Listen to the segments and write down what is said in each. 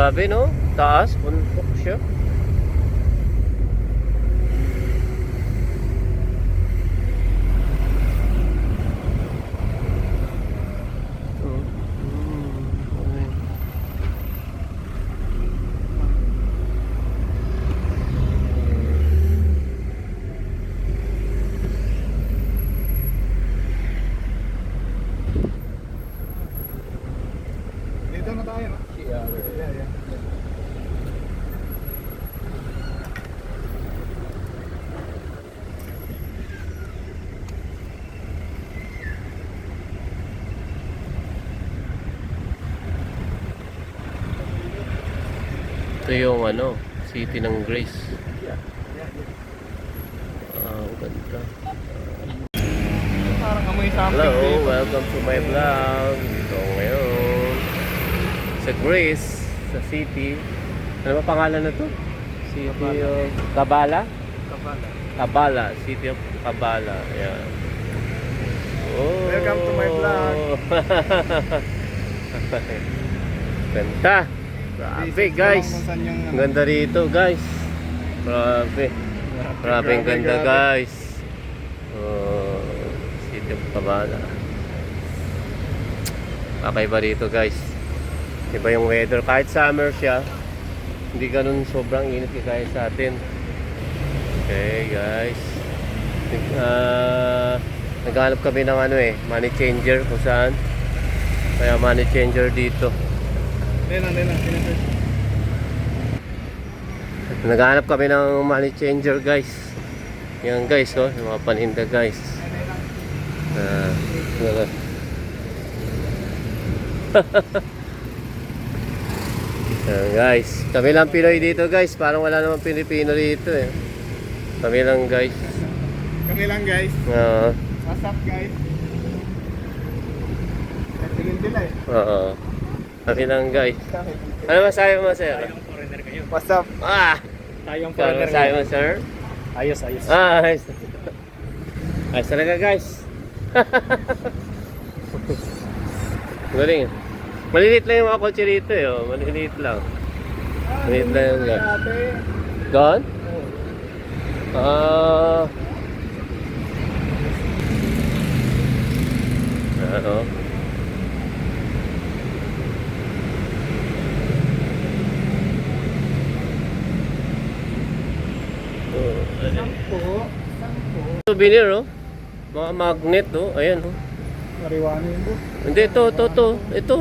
Grabe no? Taas, puntok siya. Dito na tayo, no? Yeah. Ito yung ano, City ng Grace. Ang ganda. Parang amoy something Hello, dito. welcome to my vlog. Dito ngayon sa Grace, sa City. Ano ba pangalan na to? City of Cabala? Cabala, City of Cabala. Ayan. Oh. Welcome to my vlog. Ganda. Grabe guys. Ang ganda rito guys. Grabe. Grabe ang ganda guys. Oh, City of Cabala. Kakaiba rito guys. Iba yung weather. Kahit summer siya, hindi ganun sobrang init kaya sa atin. Okay guys. Naghanap kami ng ano money changer kung saan. Kaya money changer dito. Naghanap kami ng money changer guys. Yan guys oh, yung mga paninda guys. Yan guys. Kami lang Pinoy dito guys. Parang wala namang Pilipino dito eh. Kami lang guys. What's up guys? Tingin nila eh. Oo. Kami lang guys. Ano masabi mo sir? Foreigner kayo. What's up? Ano Tayong foreigner masabi mo ngayon. sir? Ayos. Ayos. Ayos talaga guys. Galing. Maliliit lang yung mga kotse rito eh. Oh. Maliliit lang. Maliliit lang yung guys. Doon? Ano? Sampo. Souvenir oh. Mga magnet oh. Ayan oh. Marijuana yun bro. Hindi, ito.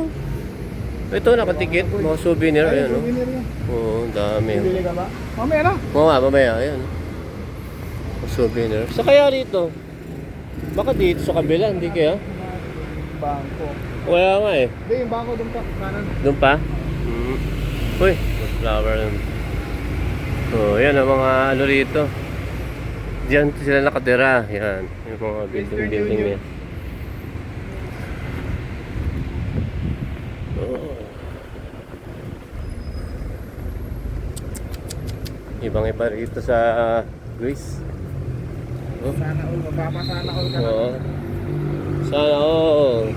Ito nakatikit, mga souvenir, ayan oh. Souvenir yan. Oo, dami. Bibili ka ba? Mamaya na. Mamaya, ayan. Mga souvenir. Sa kaya rito? Baka dito sa kabila, hindi kaya? Bangko. Kaya nga eh. Hindi, yung bangko doon pa. Kanan. Doon pa? Uy, may flower. Oh, yan ang mga ano rito. Diyan sila nakatira. Yan, yung mga building niya. Ibang iba rito sa Greece. Oh. Sana all. Magpapasana all ka na. Oo. Sana all.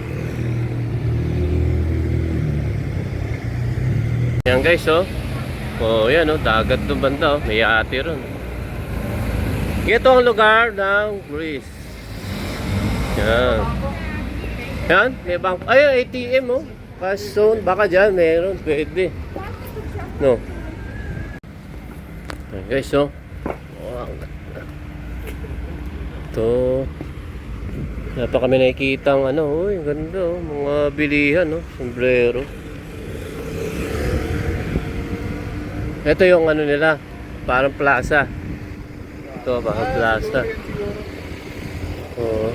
Yan guys oh. Oh, yan oh, dagat doon banda oh. May ate ron. Ito ang lugar ng Greece. Yan. Yan, may bank. Ay, ATM oh. Cash zone, baka dyan meron, pwede. No. Ayan guys oh. Wow. Ito. Wala pa kami nakikita ang ano, uy, ganda oh. Mga bilihan oh, sombrero. Ito yung ano nila, parang plaza. Ito, parang plaza. Oo.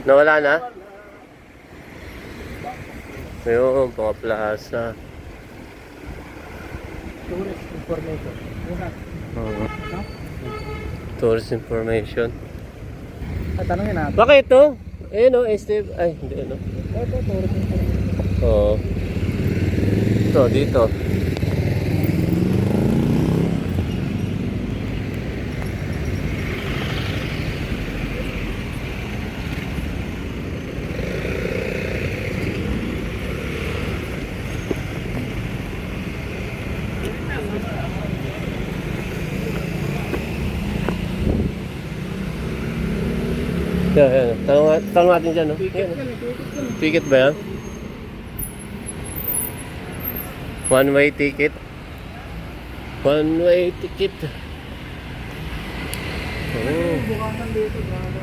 Nawala na? Ayun, mga plaza. Tourist information. Oo. Tourist information. Tanongin natin. Bakit ito? Ayun o, Steve. Ay, hindi ano. Ito, tourist information. Oo. Ito, dito. Yan. Tanong natin dyan, no? Yan, no? Ticket ba yan? One-way ticket. One-way ticket. Oh. Bukasan dito, grabe.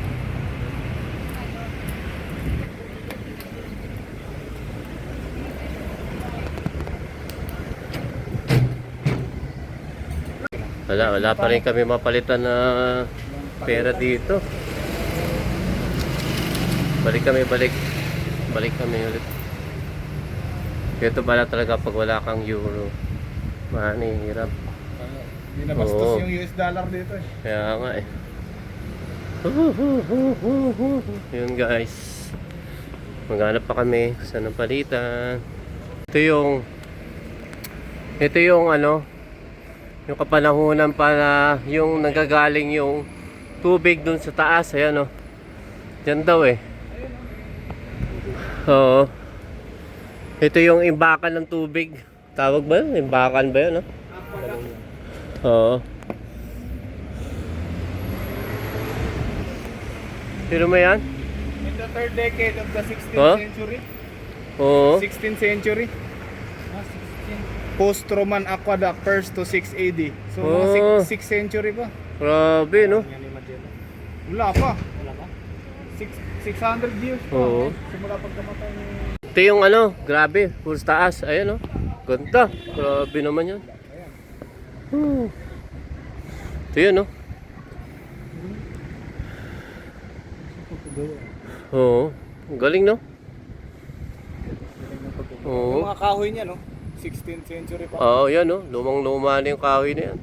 Wala pa rin kami mapalitan na pera dito. Balik kami ulit. Ito pala talaga pag wala kang euro. Hirap. Hindi na bastos Oo. yung US dollar dito eh. Kaya nga eh. Yun guys. Maghanap pa kami sa ng palitan. Ito yung ano, yung kapanahunan para yung nagagaling yung tubig dun sa taas. Ayan o. Diyan daw eh. Oo. Ito yung imbakan ng tubig. Tawag ba yun? Imbakan ba yun? No? Oo. Pero mo yan? In the third decade of the 16th Huh? century. Oo. 16th century. Post-Roman aqueduct, 1st to 6 AD. So, Oh. mga 6th century pa. Grabe no? Wala pa. 600 years pa. Oo. Simula pagkamatay ni... Ito yung ano, grabe, puro taas. Ayan o. Ganda. Grabe naman yan. Ito yun no? Oo. Ang galing no? Yung Oo. mga kahoy niya, no? 16th century pa. Oo, yan no? Lumang-luma na yung kahoy na yan.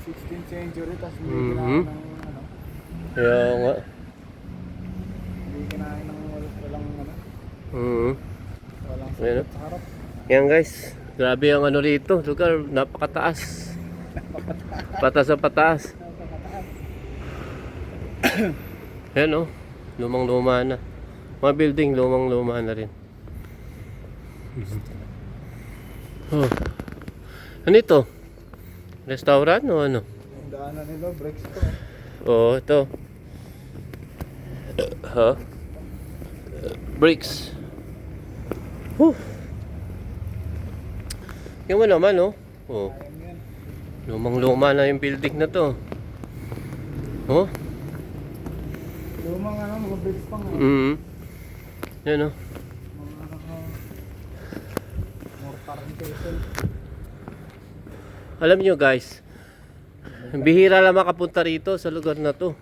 16th century, tapos hindi Mhm. kinain ng ano. Kaya nga. Hindi kinain ng walang ano. Mhm. Walang Ayan, no? sakit sa harap. Yan guys. Grabe ang ano rito. Lugar, napakataas. Patas sa pataas. Yan o. Lumang-luma na. Mga building, lumang-luma na rin. Oh. Ano ito? Restaurant o ano? Yung daanan nila, bricks to. Oo, ito. Ha? Bricks. Whew. Yung mo naman, oh. Oh. Ayan yan. Lumang-luma na yung building na to. Oh. Lumang ano, mga bricks pang ano. Mm. Yan, oh. Mga mortar and pestle. Alam nyo guys, bihira lang makapunta rito sa lugar na to.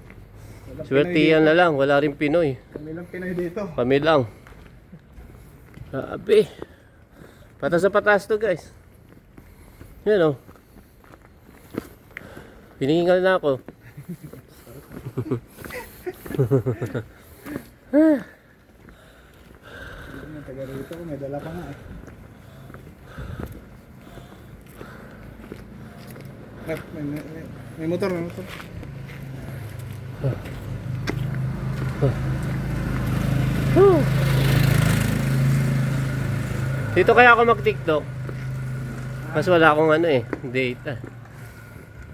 Walang Swertihan Pinoy na lang, wala rin Pinoy. dito. Kami lang Pinoy dito. Kami lang. Grabe. Patas sa patas to guys. Yan o. Pinihingal na ako. Hindi naman taga rito, may dala pa nga eh. May motor, may motor. Dito kaya ako mag-TikTok. Mas wala akong ano eh, data.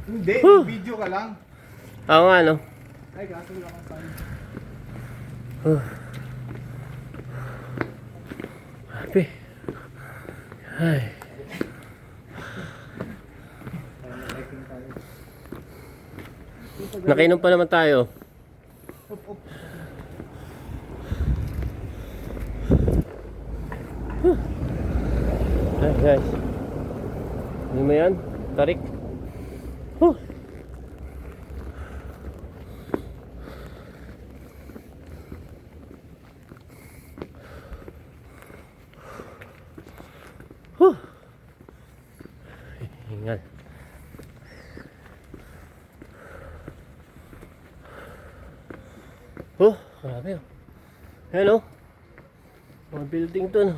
Hindi, Huh. video ka lang. Ako nga no. Ay, gaso wala kang sign. Grabe. Ay. Nakainom pa naman tayo. Up, up. Ay guys. Ano mo yan? Tarik. Huh. Huh. Hingal. Oh, grabe oh. Ayan oh. Mga building to no.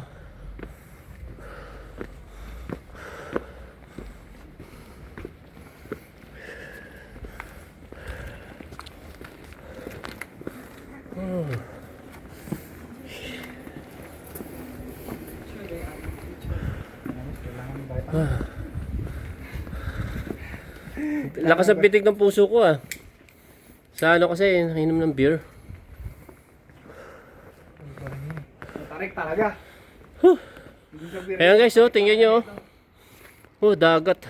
Lakas ang pitig ng puso ko ah. Sa ano kasi, nainom ng beer. Matarik talaga. Huh. Hindi ka beer. Ayan guys, oh, tingnan nyo. Oh, dagat.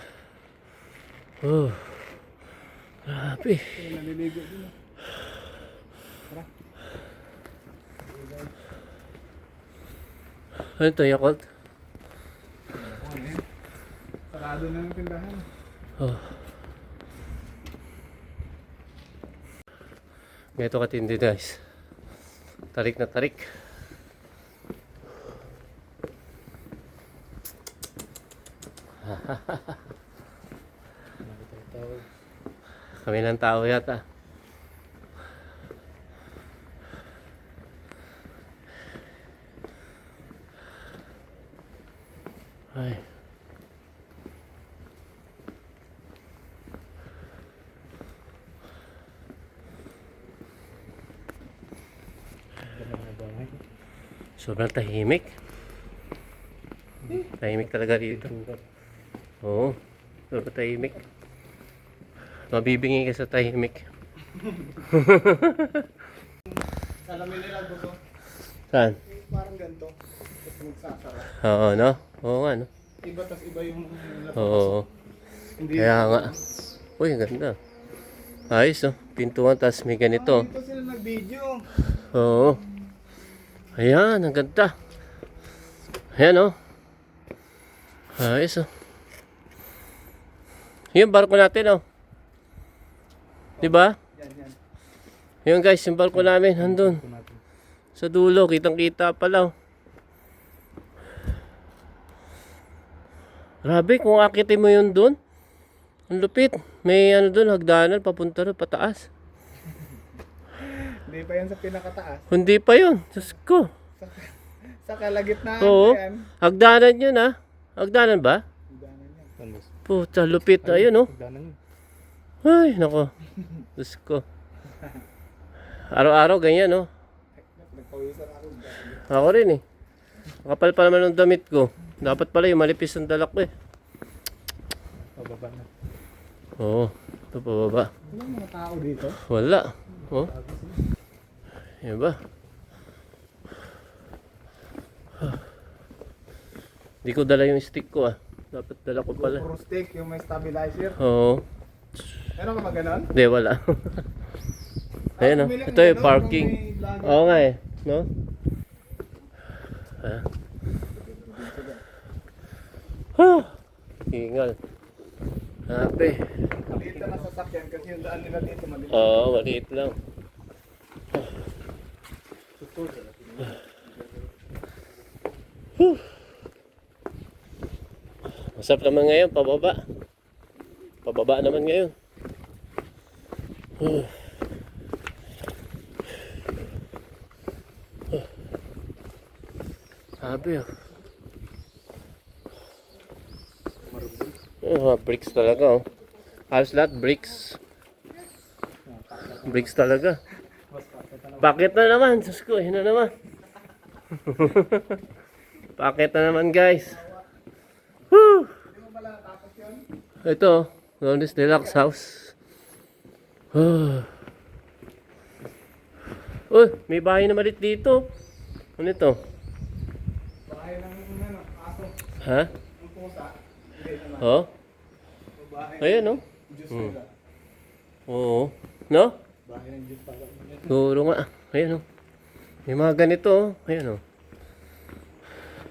Oh. Grabe. Naliligo din. Ano ito, Yakult? Sarado na yung tindahan. Oh. Ganito katindi guys. Tarik na tarik. Kami ng tao yata. Ay. Sobrang tahimik. Tahimik talaga dito. Oo. Sobrang tahimik. Mabibingi ka sa tahimik. Salamin nila gusto. Saan? Parang ganito. Tapos magsasara. Oo, no? Oo nga, no? Iba tas iba yung Oo. Hindi. Kaya nga. Uy, ganda. Ayos, no? Pintuan, tas may ganito. Dito sila nag-video. Oo. Ayan, ang ganda. Ayan, oh. Ayos, oh. Yung barko natin, oh. Diba? Yan, yan. Yun guys, yung barko namin, andun. Sa dulo, kitang-kita pala, oh. Grabe, kung akitin mo yun dun, ang lupit. May ano dun, hagdanan, papunta rin, pataas. Hindi pa yan sa pinakataas. Hindi pa yun, Diyos ko. Sa kalagitnaan Oo, pa yan. hagdanan yun, ha? Hagdanan ba? Hagdanan yan. Puta, lupit. Ayun, oh. Hagdanan yan. Ay, nako. Diyos ko. Araw-araw, ganyan, oh. Nagpawisan ako. Ako rin, eh. Kapal pa naman ng damit ko. Dapat pala yung malipis ang dala ko, eh. Pababa na. Oo, ito pababa. Walang mga tao dito. Wala. Oh. Yan ba? Hindi ko dala yung stick ko, ah. Dapat dala ko pala. Puro stick, yung may stabilizer. Oo. Meron ka ba ganon? Hindi, wala. Ayan, oh. Ito yung parking. Oo nga, eh. No? Ah. Huh. Hingal. Happy. Dito na sasakyan kasi yung daan nila dito maliit. Oo, maliit lang. Masarap naman ngayon, pababa. Pababa naman ngayon. Sabi, oh. Oh, bricks talaga, oh. Halos lahat bricks. Bricks talaga. Bakit na naman? Diyos ko, yun na naman. Bakit na naman, guys? Woo! Ito, Lonis Deluxe House. Oh, may bahay na malit dito. Ano ito? Bahay ng ano, aso. Ha? Yung pusa. Hindi naman. Oh? Bahay Ayan, no? Diyos nila. Oo. No? Bahay ng Diyos pala. Siguro nga. Ayan, no? May mga ganito, oh. Ayan, oh.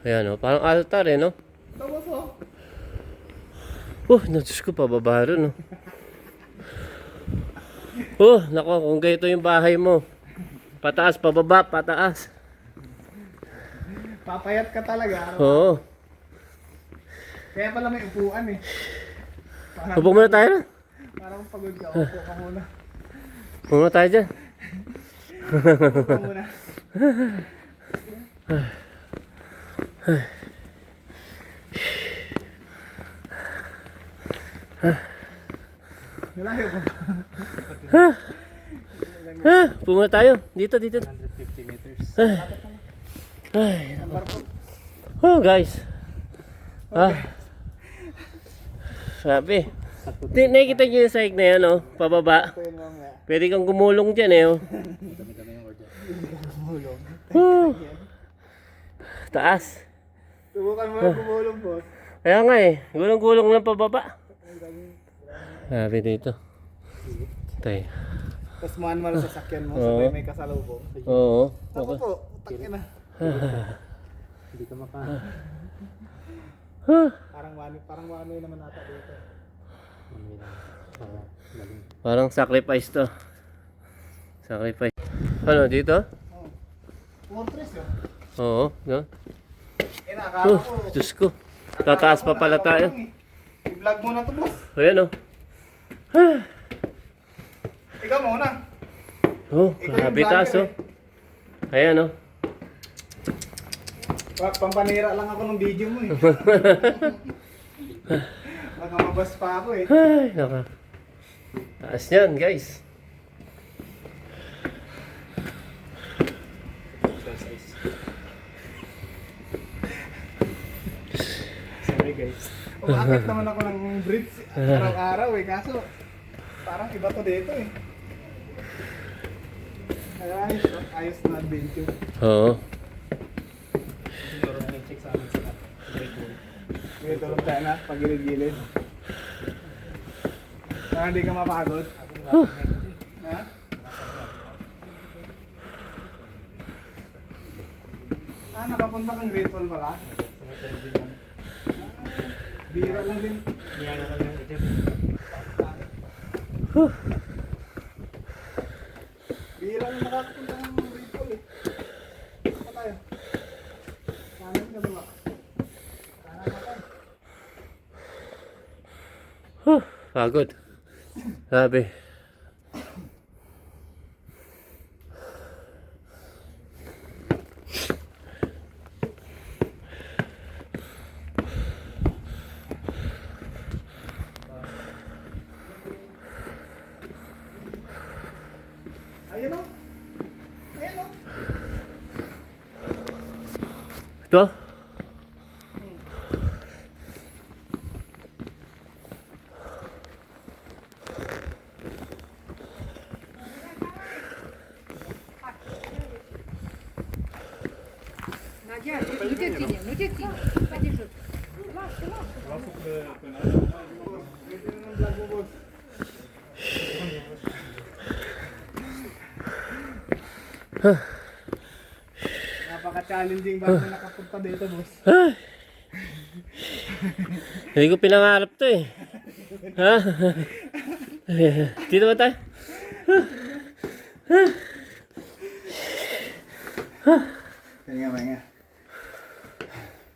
Ayan, oh. Parang altar, eh, no? Tapos oh. Diyos ko, pababa rin, oh. Nako, kung ganito yung bahay mo. Pataas, pababa, pataas. Papayat ka talaga. Oo. Kaya pala may upuan eh. Upo muna tayo. Parang pagod ka, upo ka muna. Upo muna tayo dyan. Upo ka muna. Nalayo ko. Upo muna tayo. Dito. 150 meters. Ay. Ang barko. Guys. Sabi. Nakikita niyo yung sahig na yan, oh. Pababa. Ito yun mamaya. Pwede kang gumulong dyan, eh, oh. Gumulong. Huh. Taas. Subukan mo lang gumulong, boss. Kaya nga, eh. Gulong-gulong lang pababa. Sabi dito. Tay. Tapos manual sa sakyan mo, Oo. sabay may kasalubong. Oo. Ako po, takin na. Hindi ka maka... Huh. Parang manual naman ata dito. Parang sacrifice to. Sacrifice. Ano, dito? Oh. Fortress yun. Oo. No? Nakakala ko. Diyos ko. Tataas pa pala tayo. I-vlog mo na to, boss. Ayan, oh. Ikaw muna. Oh, Ikaw yung grabe taas, vlogger, oh. Ayan, oh. Pampanira lang ako ng video mo eh. Baka mabas pa ako eh. Ay, naka. Taas yan, guys. Sorry guys. Umakit naman ako ng bridge araw-araw eh. Kaso parang iba to dito eh. Ay, ayos na adventure. Oo. Siguro na-check sa amin sila. May tulog tayo na pagilid-gilid. Para hindi ka mapagod. Ha? Nakapunta kang Great Wall pala? Bira lang din. Niyaga ka lang ito. Bira lang nakakapunta ng Great Wall eh. Saan tayo? Kanan ka ba? Kanan ka tayo. Pagod. Sabi. Ayun o. Ayun o. Ito? Надя, ну тяни, ну тяни. Подержи. Pwede na ng vlog mo, boss. Napaka-challenging bago nakapunta dito, boss. Ay. Hindi ko pinangarap to, eh. Ha? Dito ba tayo? Kaya nga.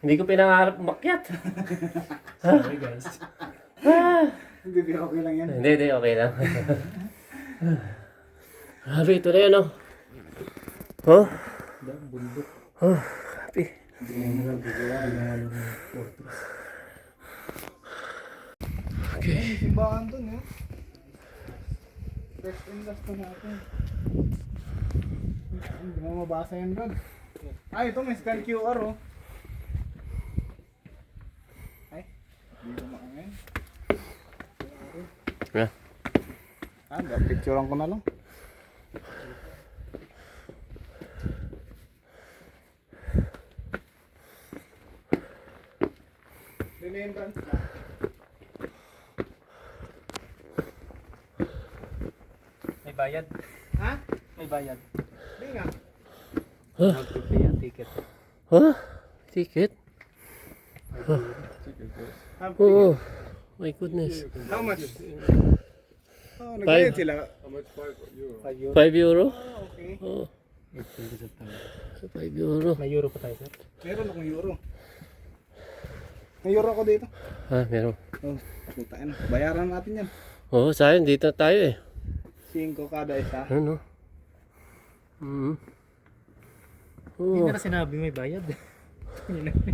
Hindi ko pinangarap umakyat. Sorry guys. Hindi, okay lang yan. Hindi, okay lang. Grabe, ito na yun, oh. Oh? Bundok. Oh, happy. Okay. May simbahan dun, eh. First and last na natin. Hindi mo mabasa yan, Brad. Ay, ito may scan QR, oh. Ay, hindi ko makain. Yeah. Picturean ko na lang. Remembrance na. May bayad. Ha? May bayad. Hindi nga. Mag-prepay ang ticket. Huh? Ticket? Have Oh, my goodness. How much? Oh, nagbayad sila. 5 euro? Ah, okay. Oh, 5 euro. May euro pa tayo, sir. Meron akong euro. May euro ako dito. Ah, meron. Oh, puta yan. Bayaran natin yan. Oo, sayang. Dito na tayo, eh. 5 kada isa. Ano? Hindi Oh. na sinabi may bayad.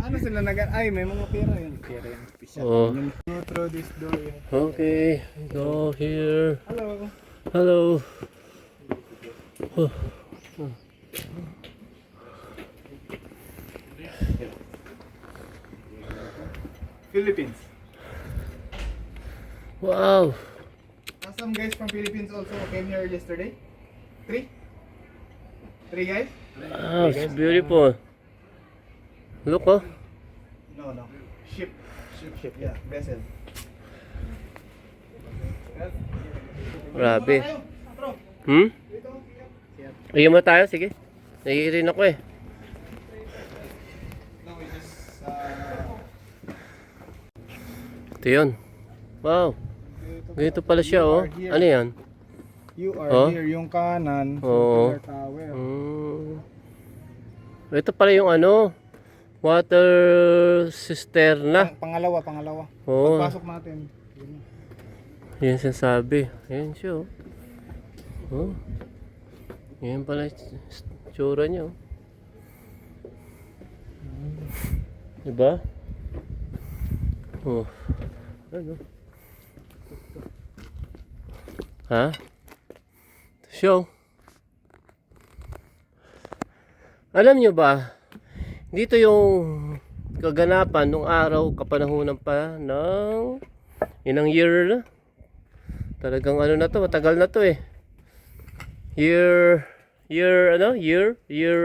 Ano sila ay may mga pera yun. Pera yan. Special. Oh. Go through this door yun. Okay, go here. Hello. Hello. Oh. Philippines. Wow. Some guys from Philippines also came here yesterday. 3? 3 guys? Wow, it's beautiful. Look, oh. No. Ship. Yeah, vessel. Grabe. Tayo, bro. Dito. Ayun mo tayo, sige. Naiirin ako eh. No, we just Ito yun. Wow. Ganito pala siya, oh. Ano yan? You are Oh? here, yung kanan, Oo. circular tower. Ito pala yung ano, water cisterna. Pangalawa. Oo. Pagpasok natin. Yan sinasabi. Ayan siya, oh. Oh. Yan pala yung tsura niya, oh. Diba? Oh. Ano? Ha? Ito siya, oh. Alam nyo ba, dito yung kaganapan nung araw, kapanahunan pa ng inang year na. Talagang ano na to, matagal na to eh. Year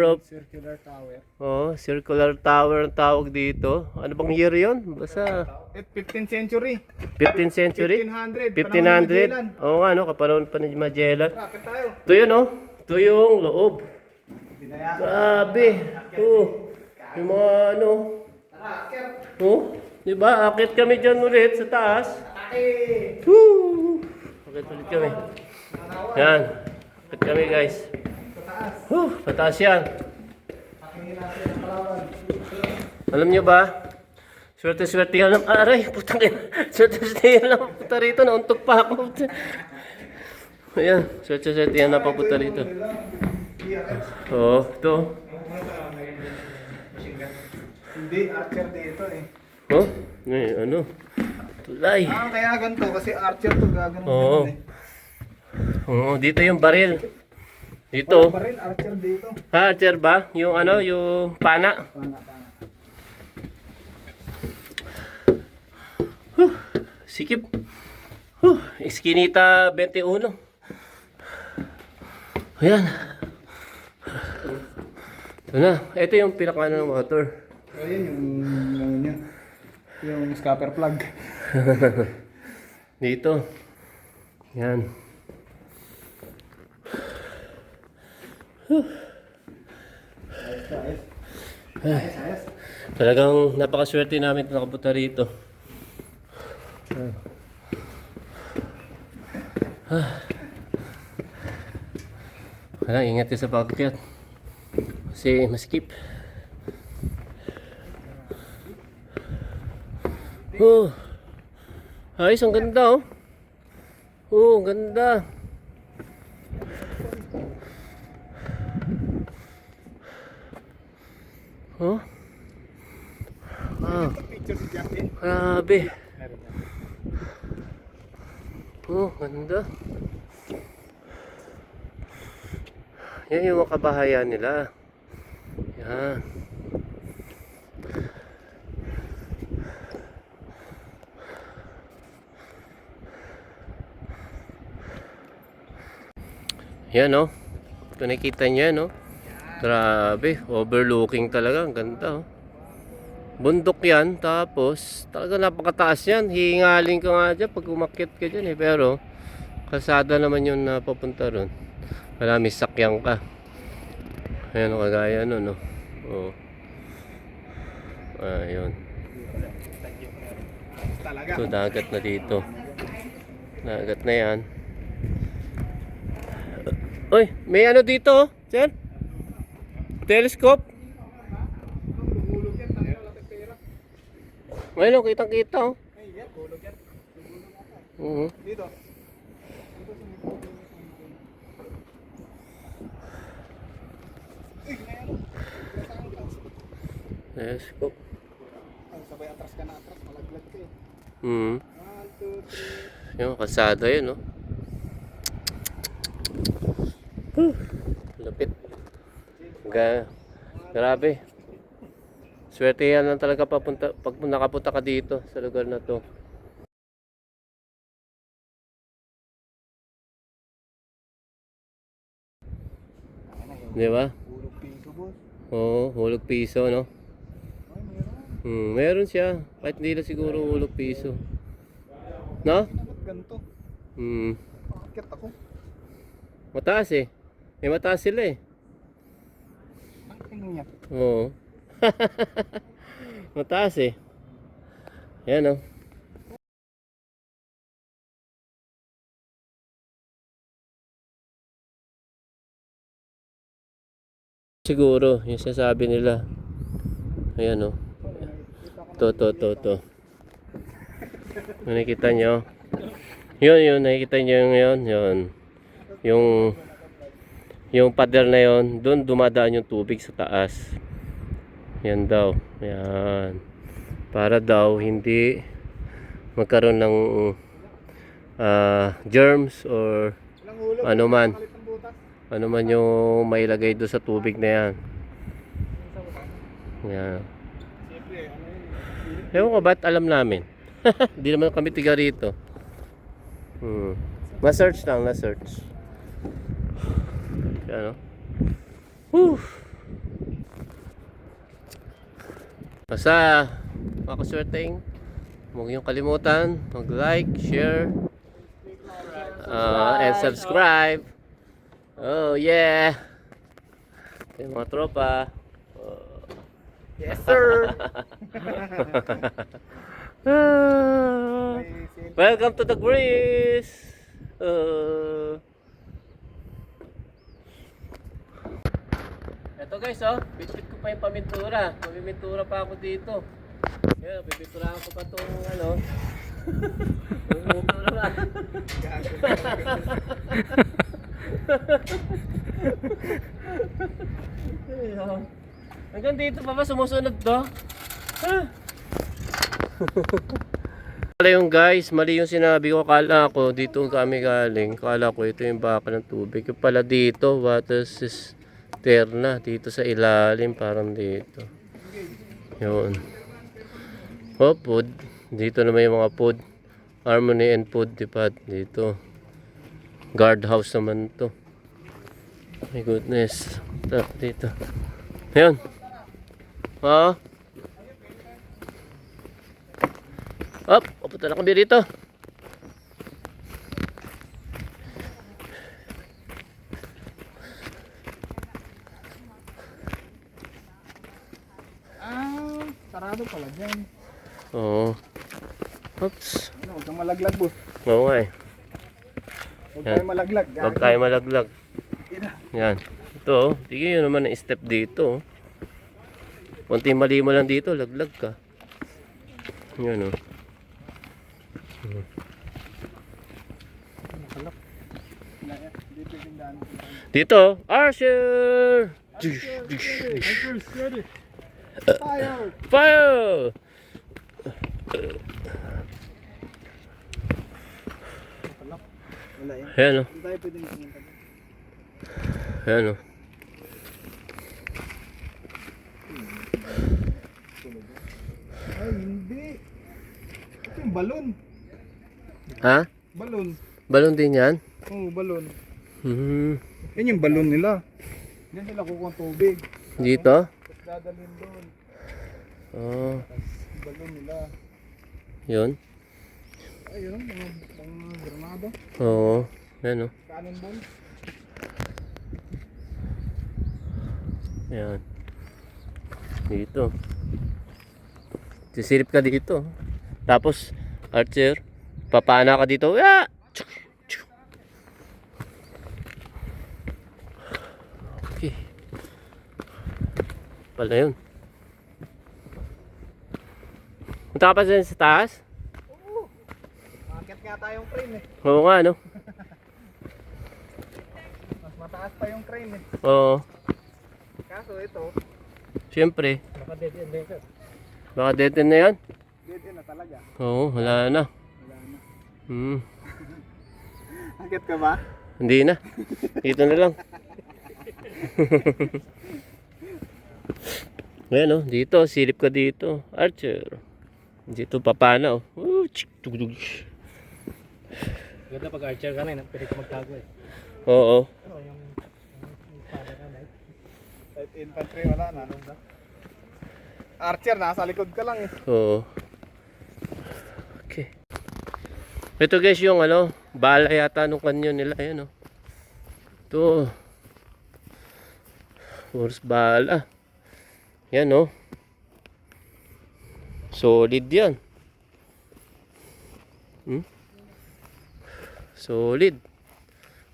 of, Circular tower. oh, circular tower ang tawag dito. Ano bang year yon? Basta 15th century. 15th century? 1500. 1500? Oo nga, no, kapanahon pa ni Magellan. Rapid tayo. Ito yun, oh. Ito yung loob. Grabe. Oh. Yung mga ano. Oh. Diba? Akit kami dyan ulit sa taas. Woo! Akit ulit kami. Yan. Akit kami, guys. Pataas yan. Alam nyo ba? Swerte-swerte yan lang. Aray, putang ina. Swerte-swerte yan lang. Puta rito. Nauntok pa ako. Ayan. Swerte-swerte yan na papunta rito. Oo. Ito. Hindi, archer dito eh. Oh? Ano? Tulay. Kaya ganito kasi archer to gagano. Oo. Oo. Dito yung baril. Dito. Baril, archer dito. Ha, archer ba? Yung ano? Yung pana. Sikip. Eskinita 21. Ayan. Ito na. Ito yung pinakano ng motor. Ayun yung ano niya. Yung scupper plug. Dito. Yan. Ayos. Talagang napakaswerte namin na nakapunta rito. Wala, ingat ka sa pagkakyat. Kasi maskip. Oh. Ayos, ang ganda, oh. Oh, ang ganda. Oh. Ah, Picture si Justin. grabe. Oh, ganda. Yan yung mga kabahayan nila. Yan. Yan, oh. Kung nakikita niya, no? Grabe, overlooking talaga, ang ganda, oh. Bundok yan, tapos talaga napakataas yan. Hihingalin ka nga dyan pag umakyat ka dyan eh. Pero kalsada naman yung napapunta ron. Wala, may sakyan ka. Ayan, kagaya nun, no? Oh. Ayun. Talaga. Ito, dagat na dito. Dagat na yan. Uy, may ano dito, sir? Telescope? Ngayon, kitang-kita, oh. Dito. Telescope. Sabay atras ka na atras, malaglag ka eh. 1, 2, 3. Yung kalsada yun, no? Lapit. Grabe. Swerte yan lang talaga papunta, pag nakapunta ka dito sa lugar na to. Di ba? Pulog piso, boss. Oo, hulog piso, no? Ay, meron. Meron siya. Kahit hindi na siguro hulog piso. No? Ba't ganito? Pakakit ako. Mataas eh. Mataas sila eh. Ang tingin niya. Oo. Mataas eh. Yan, oh. Siguro, yung sinasabi nila. Ayan, oh. To. Nakikita nyo? Yun, nakikita nyo yun. Yung pader na yun, doon dumadaan yung tubig sa taas. Yan daw. Yan. Para daw hindi magkaroon ng germs or Walang hulog. ano man. Kalit ng butas. Ano man yung mailagay doon sa tubig na yan. Yan. Siyempre, ano yun? Ewan ko ba't alam namin. Hindi naman kami tiga rito. Na-search lang, na-search. Yan, no? Whew. Basta, mga kaswerteng, huwag niyong kalimutan mag-like, share, and subscribe. Oh yeah! Ito yung mga tropa. Yes, sir! Welcome to the Greece! Ito guys, oh, bitbit ko pa yung pamintura. Mamimintura pa ako dito. Yan, pipinturahan ko pa itong ano. Hanggang dito pa ba sumusunod to? Ha? Pala yung guys, mali yung sinabi ko. Kala ko dito kami galing. Kala ko ito yung baka ng tubig. Yung pala dito, water cisterna. Dito sa ilalim, parang dito. Yun. Oh, food. Dito naman yung mga food. Harmony and Food Depot. Dito. Guardhouse naman to. My goodness. Tap dito. Ayan. Ha? Up, papunta na kami rito. Sarado pala dyan. Oo. Oops. Ano, huwag kang malaglag, boss. Oo nga eh. Huwag Yan. tayo malaglag. Huwag tayo malaglag. Yan. Ito oh. Tignan nyo naman ang step dito oh. Kunting mali mo lang dito, laglag ka. Yan oh. Dito yung daan. Dito, Archer! Fire! Fire! Wala yan. Ayan o. Hindi tayo pwedeng pumunta. Ayan o. Ay, hindi. Ito yung balon. Ha? Balon. Balon din yan? Oo, balon. Hmm. Yan yung balon nila. Yan sila kukuha ng tubig. Dito? Tapos dadalhin doon. Oh. Balon nila. Yun. Ayun, mga granada. Oo. Ayan o. Cannonball. Ayan. Dito. Sisilip ka dito. Tapos, Archer, papana ka dito. Ah! Okay. Pala yun. Punta ka pa dyan sa taas? Oo. Makakit nga tayong crane eh. Oo nga, no? Mas mataas pa yung crane eh. Oo. Kaso ito, Siyempre. Baka dead end na yun, sir. Baka dead end na yan. dead end na talaga. Oo, wala na. Wala na. Hmm. Akit ka ba? Hindi na. Dito na lang. Ayan oh, dito. Silip ka dito. Archer. Dito papana oh. Ganda pag archer ka na, pwede ka magtago eh. Oo. Pero yung para ka na, Light infantry, wala na. Archer, nasa likod ka lang eh. Oo. Okay. Ito guys yung ano, bala yata nung kanyon nila. Ayan o. Ito. Horse bala. Yan o. Solid yan. Solid.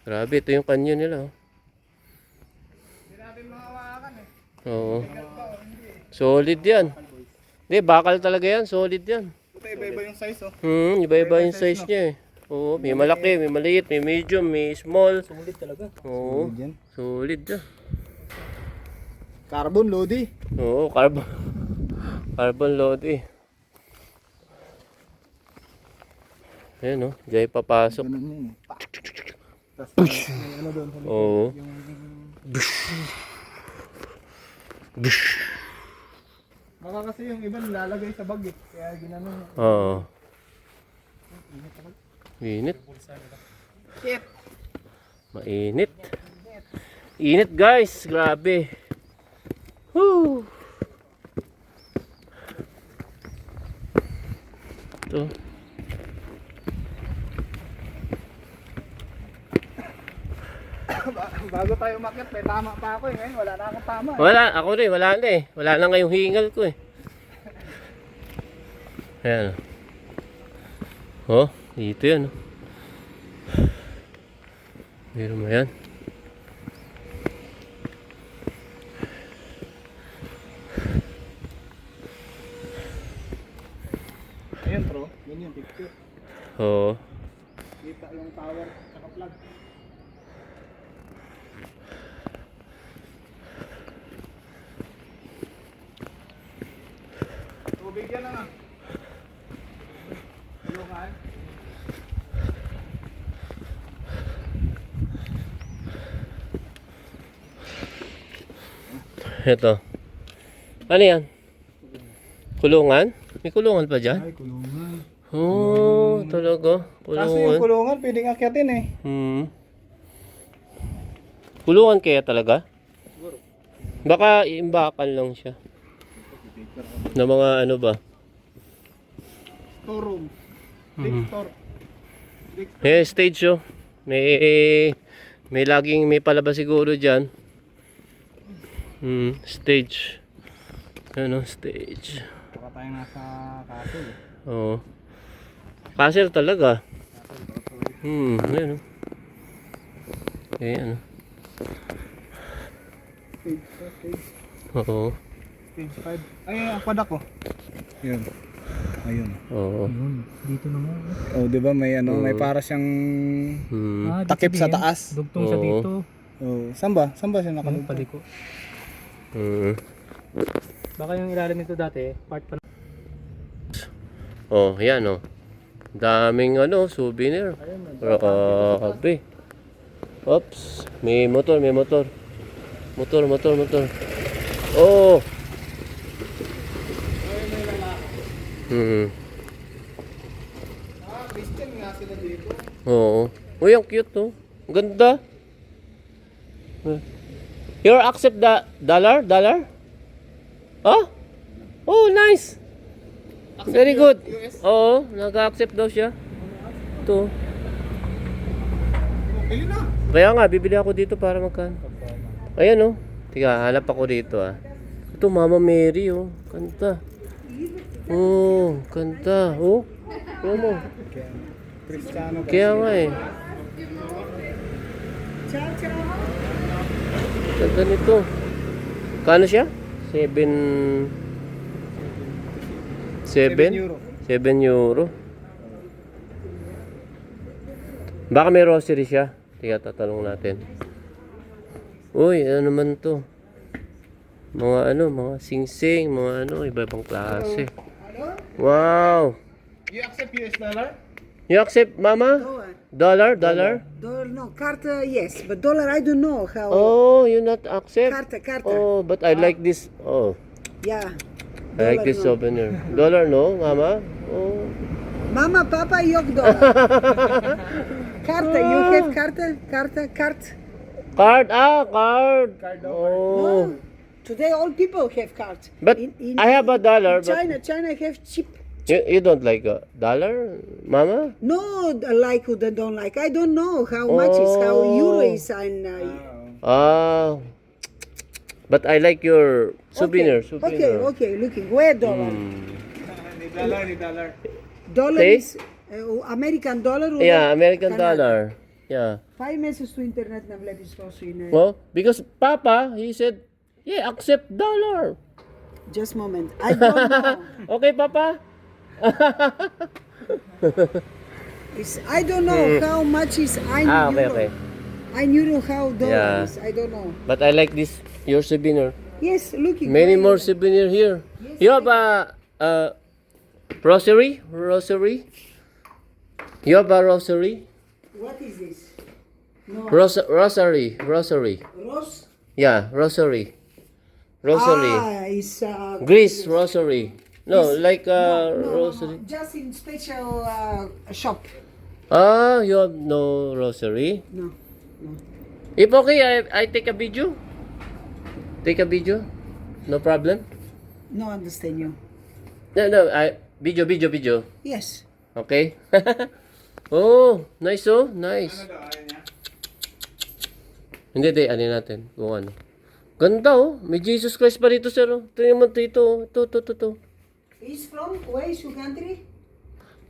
Grabe, ito yung kanyon nila. Hindi natin mahawakan eh. Oo. Solid yan. Hindi, bakal talaga yan. Solid yan. Ito iba-iba yung size oh. Iba-iba yung size niya eh. Oo, may malaki, may maliit, may medium, may small. Sulit talaga. Oo, Yan. solid yan. Carbon Lodi. Oo, carbon. Carbon load eh. Ayan o, diyan papasok. Ganun yun. Tapos may ano doon sa likod. Oo. Yung baka kasi yung iba nilalagay sa bag eh. Kaya ginano. Oo. Init. Shit. Mainit. Init guys, grabe. Woo. Ito. Bago tayo umakyat, may tama pa ako eh. Ngayon wala na akong tama eh. Wala, ako rin, wala na eh. Wala na ngayong hingal ko eh. Ayan. Oh, dito yan. Meron mo yan. Ayun bro, yun yung picture. Oo. Kita yung tower tsaka plug. Tubig yan na. Tulungan. Ito. Ano yan? Kulungan? May kulungan pa dyan? Ay, kulungan. Oo, talaga. Kaso yung Kulungan. kulungan pwedeng akyatin eh. Kulungan kaya talaga? Baka imbakan lang siya. Na mga ano ba? Store room. Big store. Big Eh, stage oh. May laging may palabas siguro dyan. Stage. Ano, stage. baka tayo nasa castle eh. Oo. Castle talaga. Ayan oh. Eh, ano. Stage. Oo. Stage 5. Ay, aquaduct ko. Yun. Ayun. Oo. Yun, dito naman. Oh, 'di ba may ano, may para siyang takip sa taas. Dugtong siya Oo. dito. Oh, saan ba? Saan ba siya Ano nakalagay? paliko? Baka yung ilalim nito dati, part pa. Oh, yan oh. Daming ano, souvenir. Grabe. Oops, may motor, may motor. Motor. Oh. Christian nga sila dito. Oo. Uy, ang cute to. Ang ganda. You accept the dollar? Oh? Oh, nice. Very good. Oo, nag-accept daw siya. Ito. Bili na. Kaya nga, bibili ako dito para magkano. Ayan oh. Tiga, hanap ako dito ah. Ito, Mama Mary oh. Kanta. Oh, kanta. Oh. Oh mo. Cristiano. Kaya nga eh. Ganda nito. Kano siya? 7 euro. 7 euro. Baka may rosary siya. Tiga, tatanong natin. Uy, ano naman to? Mga sing-sing, mga iba-ibang klase. Wow! You accept US dollar? You accept, Mama? Dollar? Dollar, no, carta, yes, but dollar, I don't know how. Oh, you not accept? Carta. Oh, but I like this. Oh, Yeah. I like Dollar, this no. souvenir. Dollar, no, Mama? Oh. Mama, Papa, yok dollar. Carta, you have carta? Card? Ah, card. Card daw, Oh. No. Today all people have cards. But I have a dollar. In China have cheap. You don't like a dollar, Mama? No, like who they don't like. I don't know how much is, how euro is, and Ah. But I like your souvenir. okay. Looking where dollar? Ni dollar. Dollar Okay. is American dollar. Or Yeah, American Canada? dollar. Yeah. 5 meses to internet na vled is also in. Well, because Papa, he said, yeah, accept dollar. Just moment. I don't know. Okay, Papa? I don't know how much is ein Ah, okay, euro. okay. Ein euro how dollar Yeah. is. I don't know. But I like this, your souvenir. Yes, looking. Many where- more souvenir here. You have a rosary? Rosary? You have a rosary? What is this? No. Rosary. Rose. Yeah, rosary. Rosary. Ah, it's Greece rosary. No, like rosary. just in special shop. Ah, you have no rosary? No. If okay, I take a video. Take a video. No problem. No understand you. No, video. Yes. Okay. Oh, nice oh, nice. Hindi, ano natin. Kung ano. Ganda oh. May Jesus Christ pa rito, sir. Oh. Tingnan mo dito. Ito. He's from where is your country?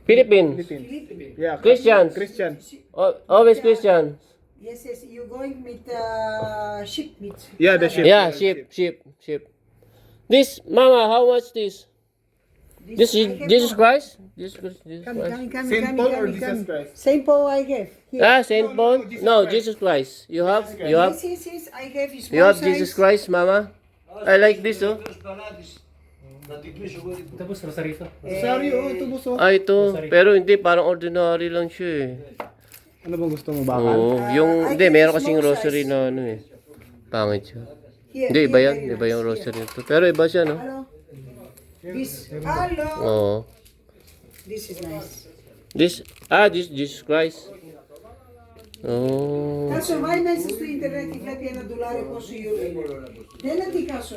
Philippines. Yeah. Christians. Christian. Always Christians. Yes. You going with ship meat. Yeah, the ship. Yeah, sheep. This, Mama, how much this? This is Jesus Christ? Jesus Christ. Come. Saint Paul or Jesus Christ? Saint Paul I have. Here. Ah, Saint Paul? No, Jesus Christ. You have? Yes. I have his You have Jesus Christ, Mama? I like this, oh. Tapos rosarito. Sorry, ito buso. Ah, ito. Pero hindi, parang ordinary lang siya eh. Ano bang gusto mo bakal? Oo. Yung, I hindi, think meron it's kasing small rosary size. na ano eh. Pangit siya. Here, Hindi, iba here, yan. very Iba yung nice. rosary nito. Pero iba siya, no? Hello. Hello. Oo. This is nice. This Jesus Christ. Oh. Caso vai na su internet i fatti a $1 posso io. Della di caso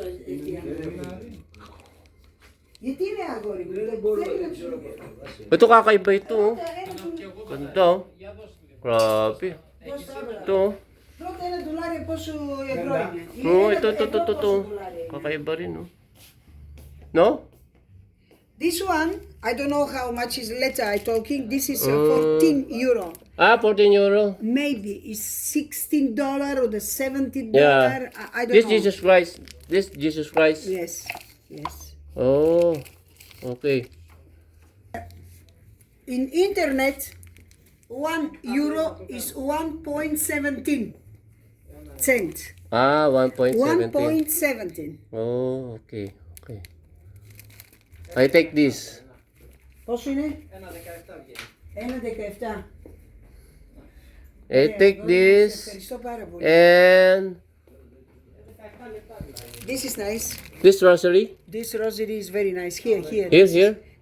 Yetine agora. Ito kakaiba ito, oh. Ganda, oh. Grabe. Ito, oh. Pronto era $1 posso io. Oo, ito. Kakaiba rin, oh. No? This one, I don't know how much is later I talking. This is 14 euro. Ah, 14 euro. Maybe it's $16 or the $17. Yeah. I don't This know. Jesus Christ. This Jesus Christ. Yes. Oh. Okay. In internet, 1 euro is 1.17 cent. Ah, 1.17. 1.17. Oh, okay. I take this. Πόσο είναι? 1,17. I take this. Ευχαριστώ πάρα πολύ. And This is nice. this rosary. This rosary is very nice. Here. Here.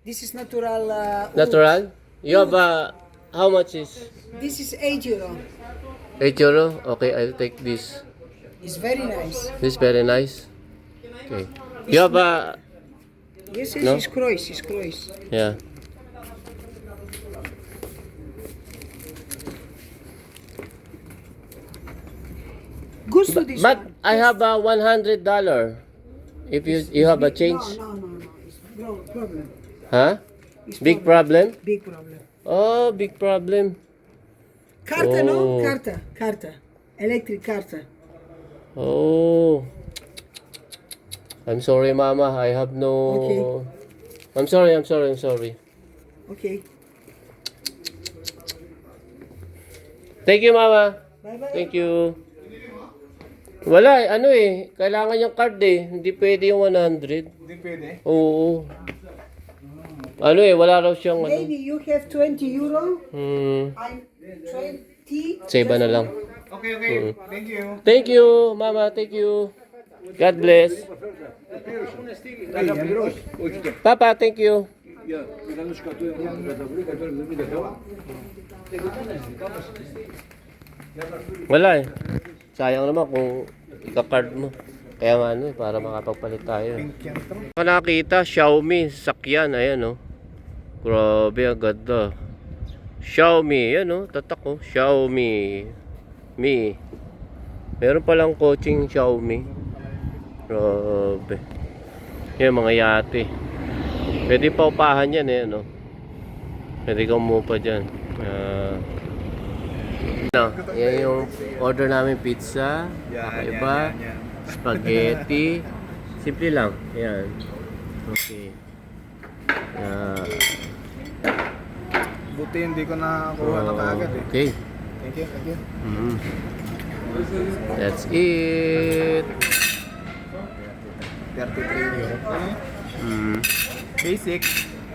This is natural. Natural. You have how much is? This is 8 euro. 8 euro. Okay, I'll take this. It's very nice. This very nice. Okay. You have Yes, No? it's Croix. yeah. Gusto this But one. I have $100. If you have a change. No. It's problem. Huh? It's Big problem? Big problem. Oh, big problem. Carta, no? Oh. Carta. Electric carta. Oh. I'm sorry, Mama. I have no. Okay. I'm sorry. Okay. Thank you, Mama. Bye-bye. Thank you. Wala, kailangan yung card eh. Hindi pwede yung 100. Hindi pwede. Oo. Wala raw siyang Maybe you have 20 euro. I'm 20. Save na lang. Okay. Thank you. Thank you, Mama. Thank you. God bless. Papa, thank you. Wala eh. Sayang naman kung ika-card mo. Kaya nga ano, para makapagpalit tayo. Pink yan to. Nakita, Xiaomi, sakyan, ayan oh. Grabe, ang ganda. Xiaomi, yan oh, tatak oh. Xiaomi. Mi. Meron palang coaching Xiaomi. Grabe. Yan, mga yate. Pwede pa upahan yan eh, ano. Pwede kang umupa dyan. Yan yung order namin pizza. Kakaiba. Spaghetti. Simple lang. Yan. Okay. Buti hindi ko nakakuha na kaagad eh. Okay. Thank you, thank you. That's it. 33. Basic.